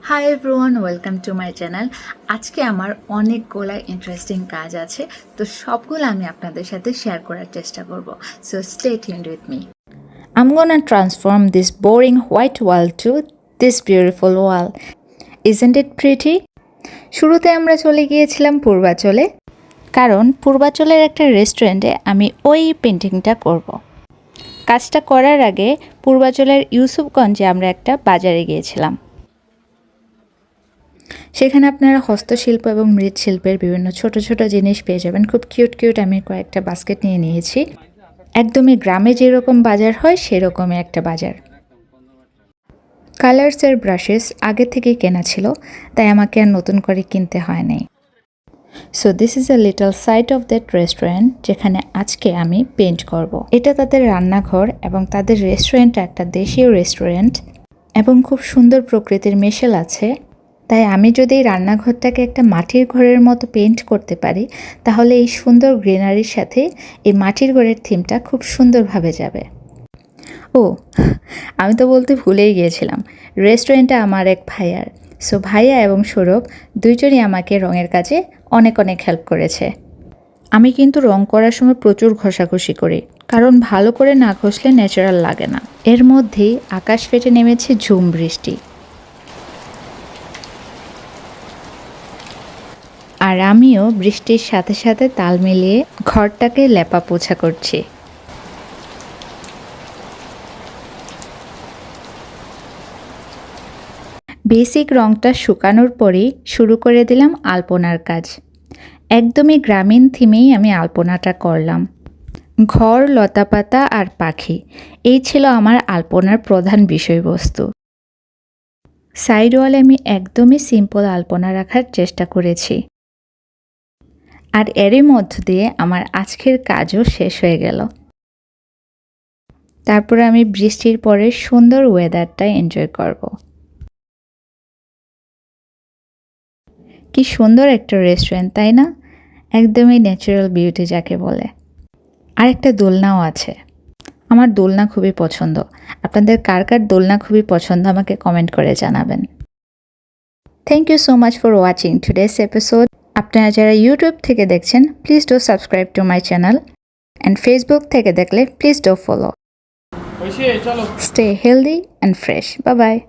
Hi everyone, welcome to my channel. আজকে আমার অনেকগুলা ইন্টারেস্টিং কাজ আছে, তো সবগুলো আমি আপনাদের সাথে শেয়ার করার চেষ্টা করব। So stay tuned with me. I'm gonna transform this boring white wall to this beautiful wall. Isn't it pretty? শুরুতে আমরা চলে গিয়েছিলাম পূর্বাচলে, কারণ পূর্বাচলের একটা রেস্টুরেন্টে আমি ওই পেন্টিংটা করব। কাজটা করার আগে পূর্বাচলের ইউসুফগঞ্জে আমরা একটা বাজারে গিয়েছিলাম। সেখানে আপনারা হস্তশিল্প এবং মৃৎশিল্পের বিভিন্ন ছোট ছোট জিনিস পেয়ে যাবেন। খুব কিউট কিউট আমি কয়েকটা বাস্কেট নিয়ে নিয়েছি। একদমই গ্রামে যেরকম বাজার হয় সেরকমই একটা বাজার। কালার্সের ব্রাশেস আগে থেকেই কেনা ছিল, তাই আমাকে আর নতুন করে কিনতে হয় নাই। So this is a little sight of that restaurant, যেখানে আজকে আমি পেন্ট করব। এটা তাদের রান্নাঘর এবং তাদের রেস্টুরেন্টটা একটা দেশীয় রেস্টুরেন্ট এবং খুব সুন্দর প্রকৃতির মেশেল আছে। তাই আমি যদি এই রান্নাঘরটাকে একটা মাটির ঘরের মতো পেইন্ট করতে পারি, তাহলে এই সুন্দর গ্রিনারির সাথে এই মাটির ঘরের থিমটা খুব সুন্দরভাবে যাবে। ও, আমি তো বলতে ভুলেই গিয়েছিলাম, রেস্টুরেন্টটা আমার এক ভাইয়ার। সো ভাইয়া এবং সৌরভ দুইজনই আমাকে রঙের কাজে অনেক অনেক হেল্প করেছে। আমি কিন্তু রং করার সময় প্রচুর ঘষাঘষি করি, কারণ ভালো করে না ঘষলে ন্যাচারাল লাগে না। এর মধ্যেই আকাশ ফেটে নেমেছে ঝুম বৃষ্টি, আর আমিও বৃষ্টির সাথে সাথে তাল মিলিয়ে ঘরটাকে লেপা পোছা করছি। বেসিক রংটা শুকানোর পরেই শুরু করে দিলাম আলপনার কাজ। একদমই গ্রামীণ থিমেই আমি আলপনাটা করলাম। ঘর, লতাপাতা আর পাখি, এই ছিল আমার আলপনার প্রধান বিষয়বস্তু। সাইড ওয়ালে আমি একদমই সিম্পল আলপনা রাখার চেষ্টা করেছি। আর এরই মধ্য দিয়ে আমার আজকের কাজও শেষ হয়ে গেল। তারপরে আমি বৃষ্টির পরে সুন্দর ওয়েদারটা এনজয় করব। কি সুন্দর একটা রেস্টুরেন্ট, তাই না? একদমই ন্যাচারাল বিউটি যাকে বলে। আর একটা দোলনাও আছে। আমার দোলনা খুবই পছন্দ। আপনাদের কার কার দোলনা খুবই পছন্দ আমাকে কমেন্ট করে জানাবেন। Thank you so much for watching today's episode. আপনারা যারা ইউটিউব থেকে দেখছেন, please do subscribe to my channel, and Facebook থেকে দেখলে please do follow. Stay healthy and fresh. Bye bye.